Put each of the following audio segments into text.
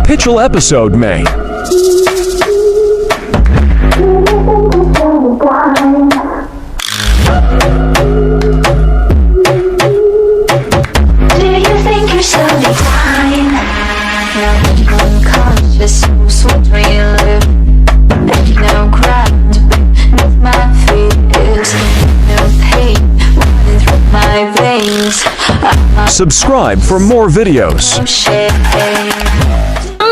पिछले एपिसोड में Subscribe for more videos.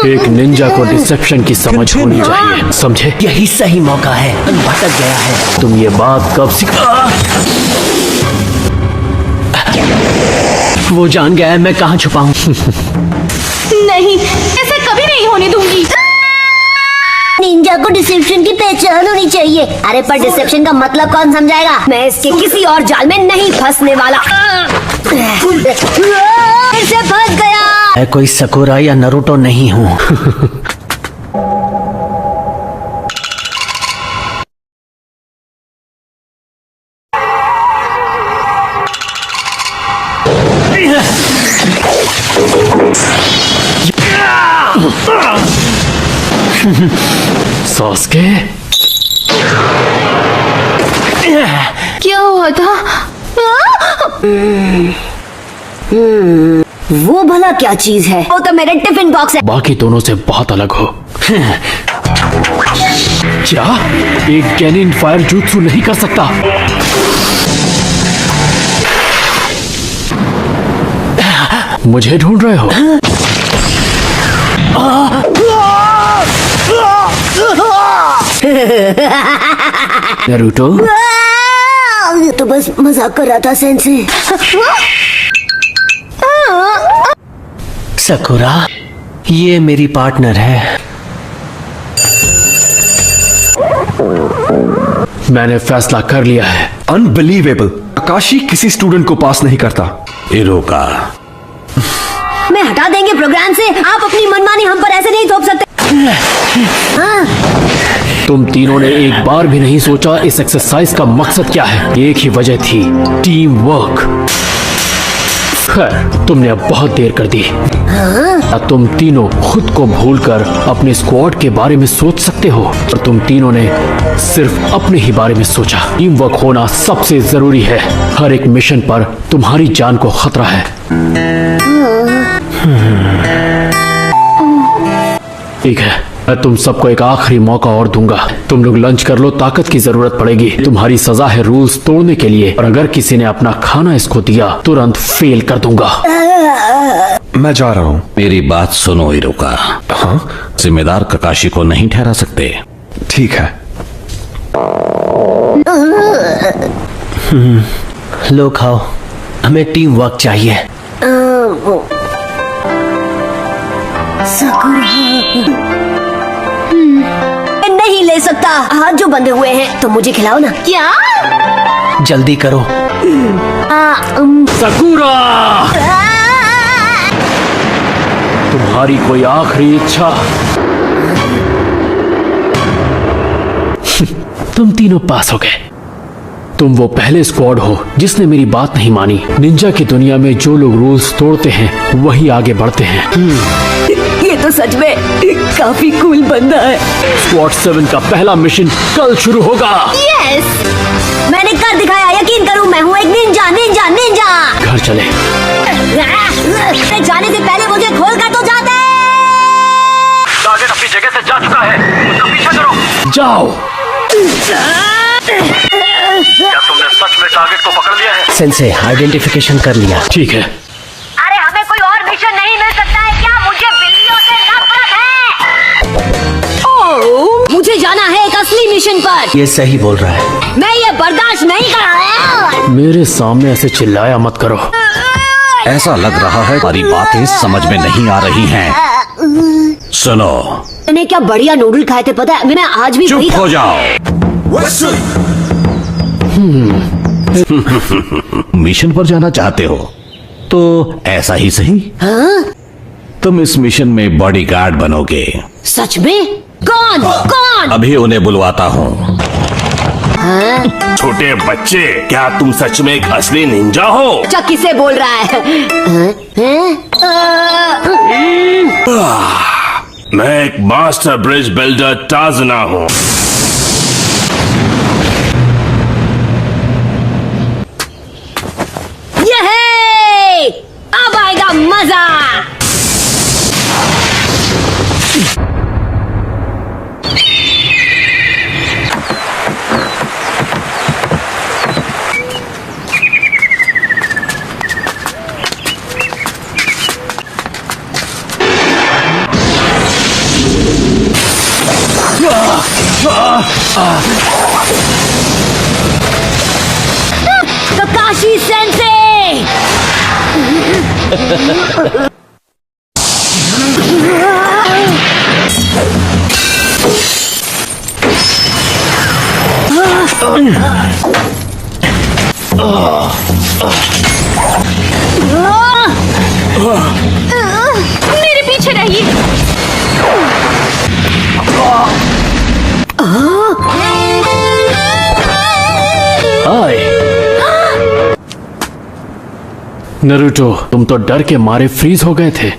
एक निंजा को डिसेप्शन की समझ होनी चाहिए, समझे? यही सही मौका है। भटक गया है। तुम ये बात कब सीखा? वो जान गया है मैं कहाँ छुपा हूँ। नहीं, ऐसे कभी नहीं होने दूंगी। निंजा को डिसेप्शन की पहचान होनी चाहिए। अरे पर डिसेप्शन का मतलब कौन समझाएगा? मैं इसके किसी और जाल में नहीं फंसने वाला। फिर से फंस गया। मैं कोई सकुरा या नरूटो नहीं हूँ। सास्के, क्या हुआ था? वो भला क्या चीज है? वो तो मेरे टिफिन बॉक्स है। बाकी दोनों से बहुत अलग हो। क्या एक गैनिन फायर jutsu नहीं कर सकता? मुझे ढूंढ रहे हो? नारुतो, तो बस मजाक कर रहा था सेंसे। सकुरा, ये मेरी पार्टनर है। मैंने फैसला कर लिया है। अनबिलीवेबल, आकाशी किसी स्टूडेंट को पास नहीं करता। इरोका, मैं हटा देंगे प्रोग्राम से। आप अपनी मनमानी हम पर ऐसे नहीं थोप सकते। तुम तीनों ने एक बार भी नहीं सोचा इस एक्सरसाइज का मकसद क्या है। एक ही वजह थी, टीम वर्क। खैर, तुमने अब बहुत देर कर दी। तुम तीनों खुद को भूलकर अपने स्क्वाड के बारे में सोच सकते हो, और तुम तीनों ने सिर्फ अपने ही बारे में सोचा। टीम वर्क होना सबसे जरूरी है। हर एक मिशन पर तुम्हारी जान को खतरा है। ठीक है, मैं तुम सबको एक आखिरी मौका और दूंगा। तुम लोग लंच कर लो, ताकत की जरूरत पड़ेगी। तुम्हारी सजा है रूल्स तोड़ने के लिए, और अगर किसी ने अपना खाना इसको दिया तुरंत फेल कर दूंगा। मैं जा रहा हूँ। मेरी बात सुनो इरोका। हाँ, जिम्मेदार ककाशी को नहीं ठहरा सकते। ठीक है। लो खाओ, हमें टीम वर्क चाहिए। नहीं ले सकता। हाथ जो बंधे हुए हैं, तो मुझे खिलाओ ना। क्या? जल्दी करो। सकुरा, तुम्हारी कोई आखिरी इच्छा? तुम तीनों पास हो गए। तुम वो पहले स्क्वाड हो जिसने मेरी बात नहीं मानी। निंजा की दुनिया में जो लोग रूल्स तोड़ते हैं वही आगे बढ़ते हैं। ये तो सच में काफी कूल बंदा है। स्क्वाड 7 का पहला मिशन कल शुरू होगा। यस, मैंने कर दिखाया। यकीन करो, मैं हूँ एक निंजा। Ninja Ninja. घर चले। जाने से पहले मुझे खोल कर तो जाते। टारगेट अपनी जगह से जा चुका है, उसका पीछा करो। जाओ। क्या तुमने सच में टारगेट को पकड़ लिया है? सेंसे, आइडेंटिफिकेशन कर लिया। ठीक है। अरे हमें कोई और मिशन नहीं मिल सकता है क्या? मुझे बिल्लियों से नफरत है। ओह, मुझे जाना है एक असली मिशन पर। ये सही बोल रहा है। मैं ये बर्दाश्त नहीं कर रहा। मेरे सामने ऐसे चिल्लाया मत करो। ऐसा लग रहा है हमारी बातें समझ में नहीं आ रही हैं। सुनो, मैंने क्या बढ़िया नूडल खाए थे पता है? मैं आज भी वही चुप हो जाओ। मिशन पर जाना चाहते हो तो ऐसा ही सही। तुम इस मिशन में बॉडीगार्ड बनोगे। सच में? कौन कौन? अभी उन्हें बुलवाता हूँ। छोटे बच्चे, क्या तुम सच में एक असली निंजा हो? चक्की से बोल रहा है? मैं एक मास्टर ब्रिज बिल्डर टाजना हूँ। ये अब आएगा मजा। ककाशी सेंसे। मेरे पीछे रहिए। हाय नरूटो, तुम तो डर के मारे फ्रीज हो गए थे।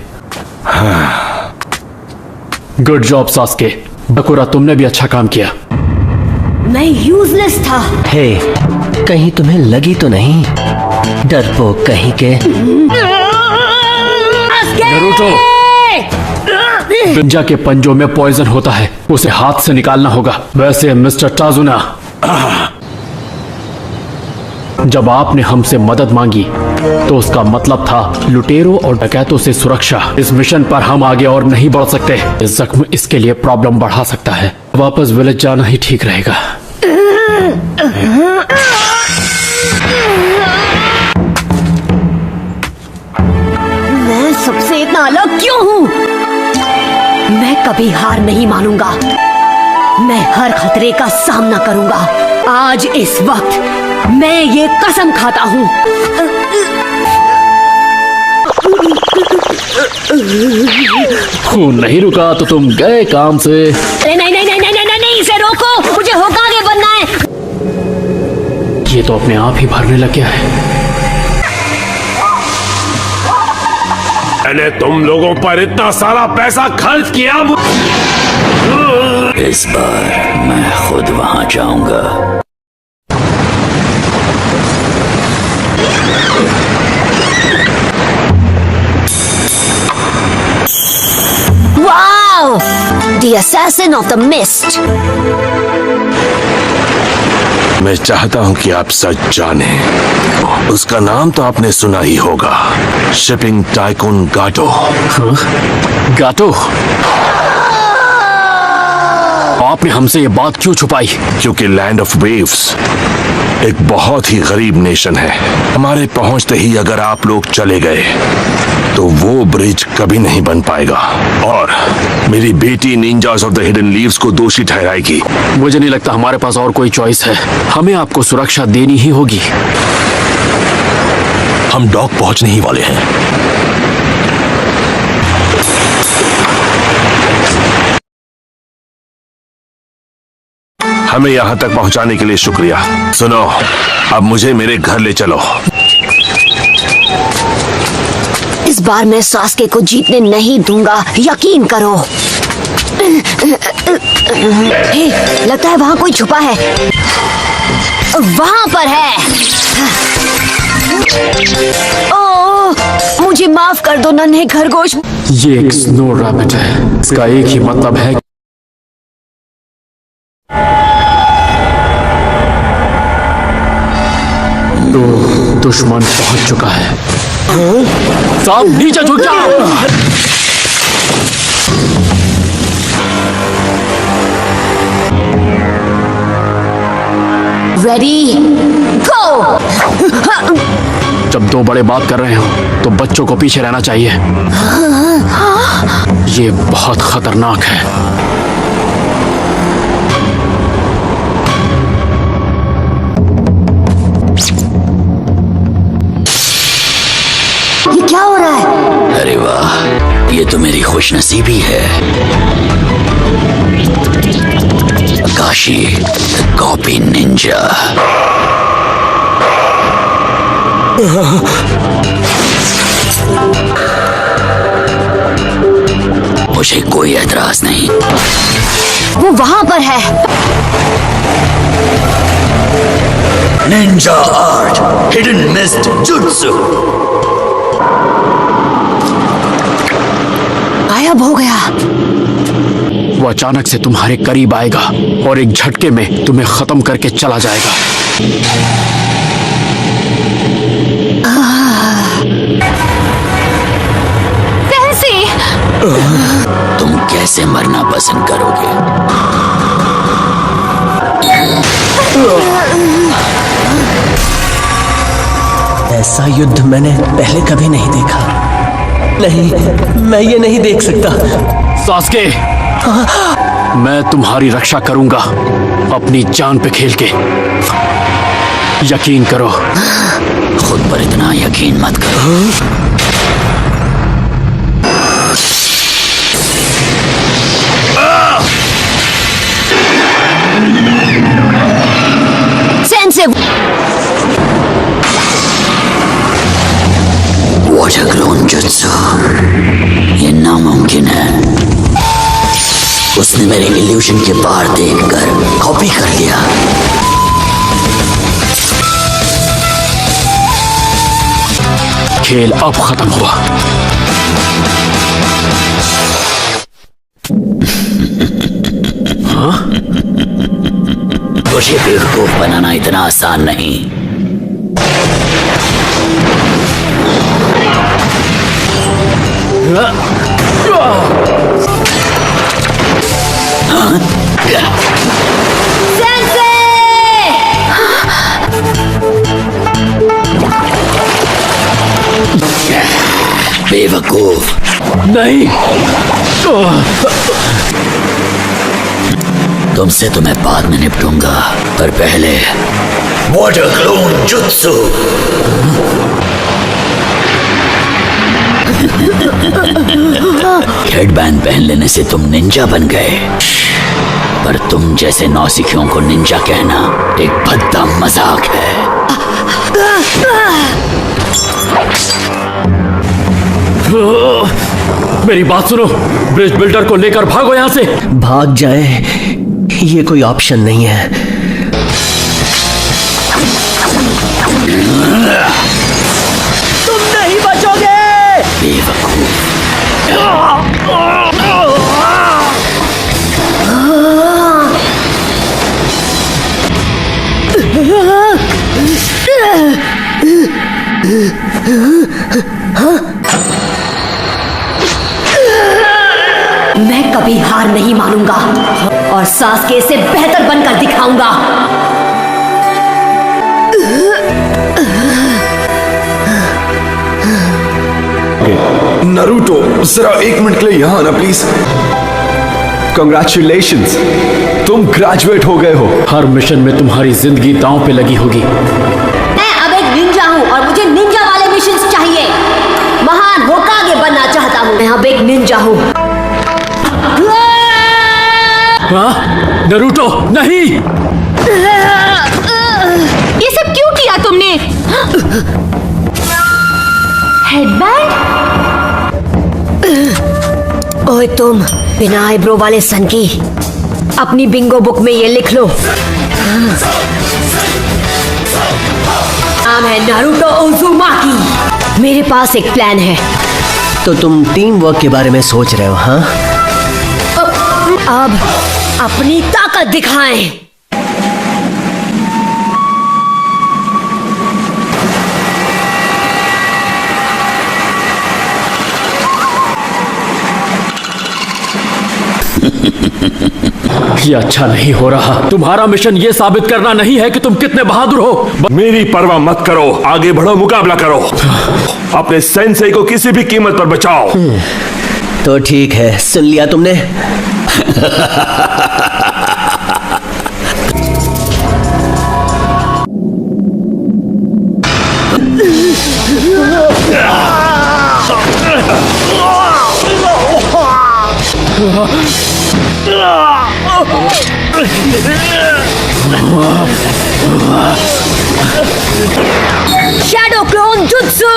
Good job Sasuke. बकुरा, तुमने भी अच्छा काम किया। मैं यूजलेस था। हे, कहीं तुम्हें लगी तो नहीं? डरपोक कहीं के। नरूटो, निंजा के पंजों में पॉइजन होता है, उसे हाथ से निकालना होगा। वैसे मिस्टर टाजुना, जब आपने हमसे मदद मांगी तो उसका मतलब था लुटेरों और डकैतों से सुरक्षा। इस मिशन पर हम आगे और नहीं बढ़ सकते। इस जख्म इसके लिए प्रॉब्लम बढ़ा सकता है। वापस विलेज जाना ही ठीक रहेगा। मैं सबसे इतना अलग क्यों हूँ? मैं कभी हार नहीं मानूंगा। मैं हर खतरे का सामना करूंगा। आज इस वक्त मैं ये कसम खाता हूँ। खून नहीं रुका तो तुम गए काम से। अरे नहीं नहीं नहीं नहीं नहीं नहीं, इसे रोको, मुझे होकागे बनना है। ये तो अपने आप ही भरने लग गया है। मैंने तुम लोगों पर इतना सारा पैसा खर्च किया। इस बार मैं खुद वहां जाऊंगा। Wow! The assassin of the mist. मैं चाहता हूं कि आप सच जाने। उसका नाम तो आपने सुना ही होगा, शिपिंग टाइकून गाटो। गाटो, आपने हमसे ये बात क्यों छुपाई? क्योंकि लैंड ऑफ वेव्स एक बहुत ही गरीब नेशन है। हमारे पहुंचते ही अगर आप लोग चले गए तो वो ब्रिज कभी नहीं बन पाएगा और मेरी बेटी ninjas of the hidden leaves को दोषी ठहराएगी। मुझे नहीं लगता हमारे पास और कोई चॉइस है। हमें आपको सुरक्षा देनी ही होगी। हम डॉक पहुंचने ही वाले हैं। हमें यहां तक पहुंचाने के लिए शुक्रिया। सुनो, अब मुझे मेरे घर ले चलो। इस बार मैं सास्के को जीतने नहीं दूंगा, यकीन करो। हे, लगता है वहां कोई छुपा है। वहां पर है। ओह, मुझे माफ कर दो नन्हे खरगोश। ये एक स्नो रैबिट है। इसका एक ही मतलब है, तो दुश्मन पहुंच चुका है। सब नीचे झुक जाओ। रेडी गो। जब दो बड़े बात कर रहे हो तो बच्चों को पीछे रहना चाहिए। ये बहुत खतरनाक है। ये क्या हो रहा है? अरे वाह, ये तो मेरी खुशनसीबी है। Kashi copy Ninja. मुझे कोई एतराज नहीं। वो वहाँ पर है। Ninja art, hidden mist jutsu. गायब हो गया। वो अचानक से तुम्हारे करीब आएगा और एक झटके में तुम्हें खत्म करके चला जाएगा। सेंसी, तुम कैसे मरना पसंद करोगे? ऐसा युद्ध मैंने पहले कभी नहीं देखा। नहीं, मैं ये नहीं देख सकता। सास्के, मैं तुम्हारी रक्षा करूंगा अपनी जान पे खेल के। यकीन करो। खुद पर इतना यकीन मत करो। सेंसे, वाटर क्लोन जुत्सु, ये नामुमकिन है। उसने मेरे इल्यूजन के पार देखकर कॉपी कर लिया। खेल अब खत्म हुआ। तुझे बेवकूफ बनाना इतना आसान नहीं। बेवकूफ नहीं, तुमसे तो मैं बाद में निपटूंगा, पर पहले वाटर क्लोन जुत्सु। हेडबैंड पहन लेने से तुम निंजा बन गए, पर तुम जैसे नौसिखियों को निंजा कहना एक भद्दा मजाक है। मेरी बात सुनो, ब्रिज बिल्डर को लेकर भागो यहां से। भाग जाए ये कोई ऑप्शन नहीं है। तुम नहीं बचोगे। बेवकूफ। मैं कभी हार नहीं मानूंगा और सास्के से बेहतर बनकर दिखाऊंगा। नरूटो, जरा 1 मिनट के लिए यहाँ आना प्लीज। कंग्रेचुलेशंस, तुम ग्रेजुएट हो गए हो। हर मिशन में तुम्हारी जिंदगी दांव पे लगी होगी। मैं अब एक निंजा हूँ और मुझे निंजा वाले मिशंस चाहिए। महान होकागे बनना चाहता हूँ। मैं अब एक निंजा हूँ। हाँ? नरूटो नहीं। ये सब क्यों किया तुमने? हेडबैंड? ओए तुम, बिना आईब्रो वाले सन की, अपनी बिंगो बुक में ये लिख लो। नाम है नारुतो उज़ुमाकी। मेरे पास एक प्लान है। तो तुम टीम वर्क के बारे में सोच रहे हो? हाँ, अब अपनी ताकत दिखाएं। ये अच्छा नहीं हो रहा। तुम्हारा मिशन ये साबित करना नहीं है कि तुम कितने बहादुर हो। मेरी परवाह मत करो, आगे बढ़ो, मुकाबला करो। अपने सेंसेई को किसी भी कीमत पर बचाओ। तो ठीक है, सुन लिया तुमने। Shadow clone jutsu.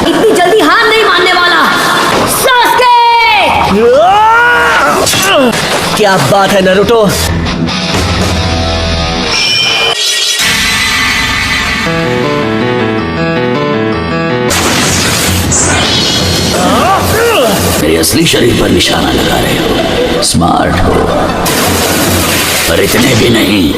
इतनी जल्दी हार नहीं मानने वाला। सास्के! क्या बात है नारुतो। मेरे असली शरीर पर निशाना लगा रहे हो। स्मार्ट हो, पर इतने भी नहीं।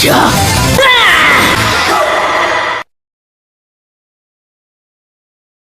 क्या